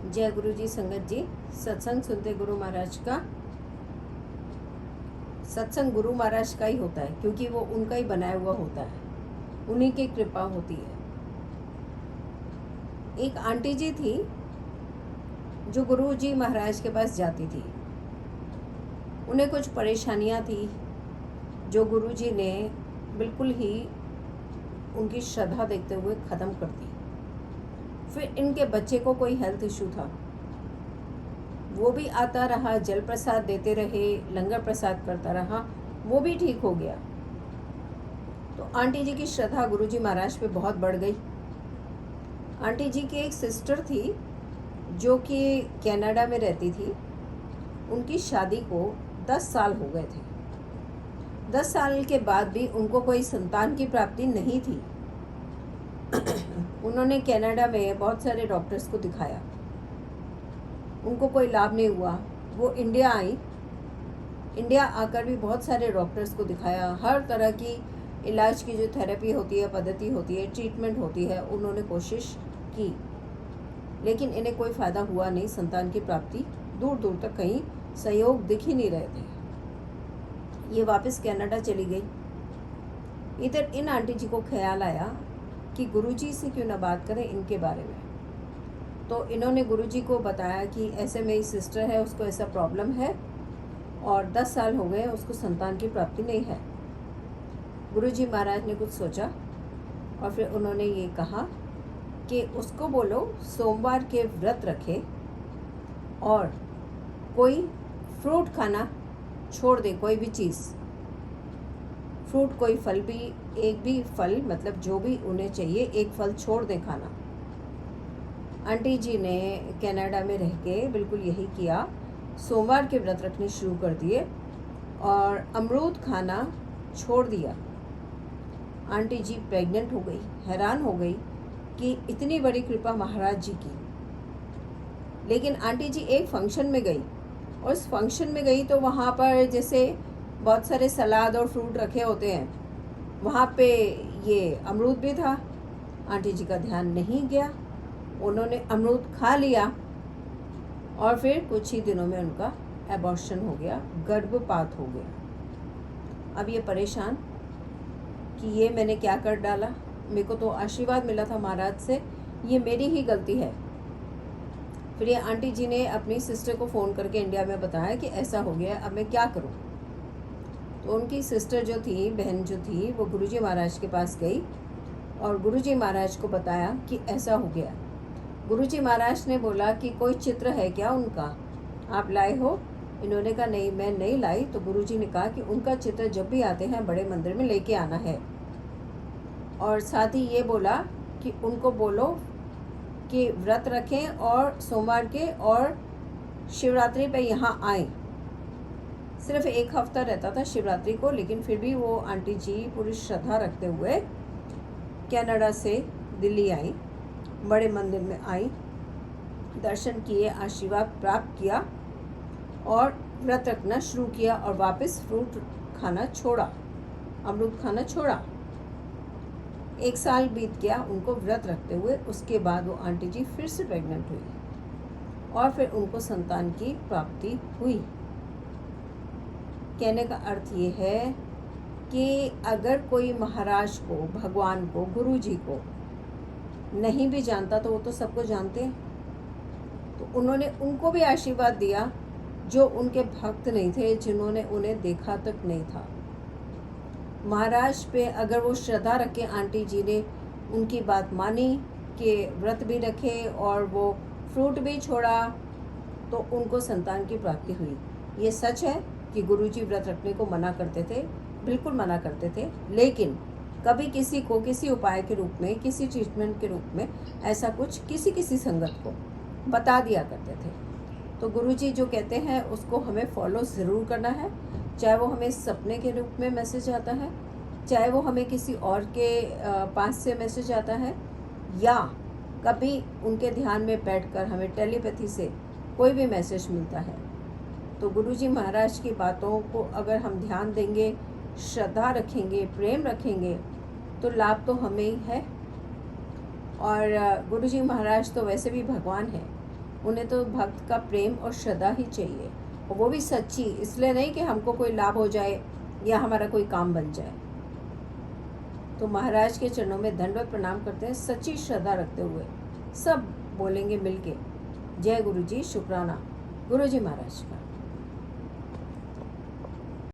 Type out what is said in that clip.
जय गुरु जी। संगत जी, सत्संग सुनते गुरु महाराज का। सत्संग गुरु महाराज का ही होता है, क्योंकि वो उनका ही बनाया हुआ होता है, उन्हीं की कृपा होती है। एक आंटी जी थी जो गुरु जी महाराज के पास जाती थी। उन्हें कुछ परेशानियां थी जो गुरु जी ने बिल्कुल ही उनकी श्रद्धा देखते हुए ख़त्म कर दी। फिर इनके बच्चे को कोई हेल्थ इशू था, वो भी आता रहा, जल प्रसाद देते रहे, लंगर प्रसाद करता रहा, वो भी ठीक हो गया। तो आंटी जी की श्रद्धा गुरु जी महाराज पे बहुत बढ़ गई। आंटी जी की एक सिस्टर थी जो कि कनाडा में रहती थी। उनकी शादी को 10 साल हो गए थे। 10 साल के बाद भी उनको कोई संतान की प्राप्ति नहीं थी। उन्होंने कनाडा में बहुत सारे डॉक्टर्स को दिखाया, उनको कोई लाभ नहीं हुआ। वो इंडिया आई। इंडिया आकर भी बहुत सारे डॉक्टर्स को दिखाया, हर तरह की इलाज की जो थेरेपी होती है, पद्धति होती है, ट्रीटमेंट होती है, उन्होंने कोशिश की, लेकिन इन्हें कोई फ़ायदा हुआ नहीं। संतान की प्राप्ति दूर दूर तक कहीं सहयोग दिख ही नहीं रहे थे। ये वापस कनाडा चली गई। इधर इन आंटी जी को ख्याल आया कि गुरुजी से क्यों ना बात करें इनके बारे में। तो इन्होंने गुरुजी को बताया कि ऐसे मेरी सिस्टर है, उसको ऐसा प्रॉब्लम है और 10 साल हो गए, उसको संतान की प्राप्ति नहीं है। गुरुजी महाराज ने कुछ सोचा और फिर उन्होंने ये कहा कि उसको बोलो सोमवार के व्रत रखे और कोई फ्रूट खाना छोड़ दे, कोई भी चीज़, फ्रूट, कोई फल भी, एक भी फल, मतलब जो भी उन्हें चाहिए एक फल छोड़ दे खाना। आंटी जी ने कनाडा में रह के बिल्कुल यही किया। सोमवार के व्रत रखने शुरू कर दिए और अमरूद खाना छोड़ दिया। आंटी जी प्रेग्नेंट हो गई। हैरान हो गई कि इतनी बड़ी कृपा महाराज जी की। लेकिन आंटी जी एक फंक्शन में गई और उस फंक्शन में गई तो वहाँ पर जैसे बहुत सारे सलाद और फ्रूट रखे होते हैं, वहाँ पे ये अमरूद भी था। आंटी जी का ध्यान नहीं गया, उन्होंने अमरूद खा लिया और फिर कुछ ही दिनों में उनका एबॉर्शन हो गया, गर्भपात हो गया। अब ये परेशान कि ये मैंने क्या कर डाला, मेरे को तो आशीर्वाद मिला था महाराज से, ये मेरी ही गलती है। फिर ये आंटी जी ने अपनी सिस्टर को फ़ोन करके इंडिया में बताया कि ऐसा हो गया, अब मैं क्या करूं। तो उनकी सिस्टर जो थी, बहन जो थी, वो गुरुजी महाराज के पास गई और गुरुजी महाराज को बताया कि ऐसा हो गया। गुरुजी महाराज ने बोला कि कोई चित्र है क्या उनका, आप लाए हो? इन्होंने कहा नहीं, मैं नहीं लाई। तो गुरुजी ने कहा कि उनका चित्र जब भी आते हैं बड़े मंदिर में लेके आना है, और साथ ही ये बोला कि उनको बोलो कि व्रत रखें और सोमवार के और शिवरात्रि पे यहाँ आएँ। सिर्फ 1 हफ्ता रहता था शिवरात्रि को, लेकिन फिर भी वो आंटी जी पूरी श्रद्धा रखते हुए कनाडा से दिल्ली आई, बड़े मंदिर में आई, दर्शन किए, आशीर्वाद प्राप्त किया और व्रत रखना शुरू किया और वापस फ्रूट खाना छोड़ा, अमरूद खाना छोड़ा। 1 साल बीत गया उनको व्रत रखते हुए। उसके बाद वो आंटी जी फिर से प्रेग्नेंट हुई और फिर उनको संतान की प्राप्ति हुई। कहने का अर्थ ये है कि अगर कोई महाराज को, भगवान को, गुरु जी को नहीं भी जानता तो वो तो सबको जानते हैं। तो उन्होंने उनको भी आशीर्वाद दिया जो उनके भक्त नहीं थे, जिन्होंने उन्हें देखा तक नहीं था। महाराज पे अगर वो श्रद्धा रखे, आंटी जी ने उनकी बात मानी कि व्रत भी रखे और वो फ्रूट भी छोड़ा, तो उनको संतान की प्राप्ति हुई। ये सच है कि गुरुजी व्रत रखने को मना करते थे, बिल्कुल मना करते थे, लेकिन कभी किसी को किसी उपाय के रूप में, किसी ट्रीटमेंट के रूप में ऐसा कुछ किसी किसी संगत को बता दिया करते थे। तो गुरुजी जो कहते हैं उसको हमें फॉलो ज़रूर करना है, चाहे वो हमें सपने के रूप में मैसेज आता है, चाहे वो हमें किसी और के पास से मैसेज आता है, या कभी उनके ध्यान में बैठकर हमें टेलीपैथी से कोई भी मैसेज मिलता है। तो गुरुजी महाराज की बातों को अगर हम ध्यान देंगे, श्रद्धा रखेंगे, प्रेम रखेंगे, तो लाभ तो हमें ही है। और गुरुजी महाराज तो वैसे भी भगवान हैं, उन्हें तो भक्त का प्रेम और श्रद्धा ही चाहिए, और वो भी सच्ची, इसलिए नहीं कि हमको कोई लाभ हो जाए या हमारा कोई काम बन जाए। तो महाराज के चरणों में दंडवत प्रणाम करते हैं सच्ची श्रद्धा रखते हुए। सब बोलेंगे मिलके, जय गुरु जी, शुक्राना गुरु जी महाराज का।